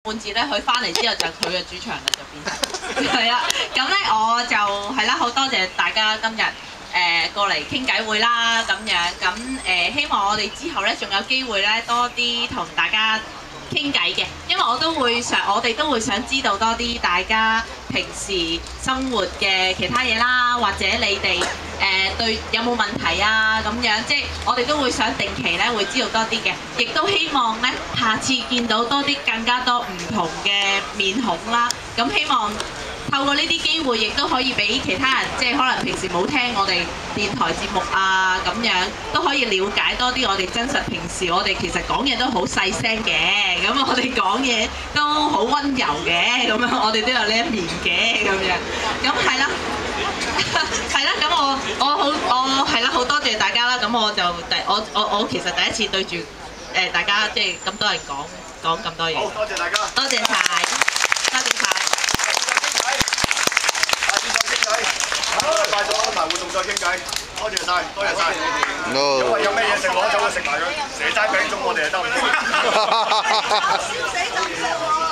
半節咧，佢翻嚟之後就佢嘅主場啦，就變成係啦。咁咧我就係啦，好多謝大家今日過嚟傾偈會啦，咁樣咁希望我哋之後咧仲有機會咧多啲同大家傾偈嘅，因為我哋都會想知道多啲大家平時生活嘅其他嘢啦，或者你哋對有冇問題啊咁樣，即係我哋都會想定期咧會知道多啲嘅，亦都希望咧下次見到多啲更加多唔同嘅面孔啦。咁希望透過呢啲機會，亦都可以俾其他人，即係可能平時冇聽我哋電台節目啊咁樣，都可以了解多啲我哋真實平時我哋其實講嘢都好細聲嘅，咁我哋講嘢都好溫柔嘅，咁樣我哋都有呢一面嘅咁樣，咁係啦。係啦，咁我係啦，好多謝大家啦。咁我就我其實第一次對住大家即係咁多人講咁多嘢。好，多謝大家。多謝晒，多謝晒。下次再傾偈。好，快咗安排活動再傾偈。多謝晒，多謝晒。因為有咩嘢食攞走就食埋佢，蛇齋餅糭我哋係得唔得？燒死就唔得喎。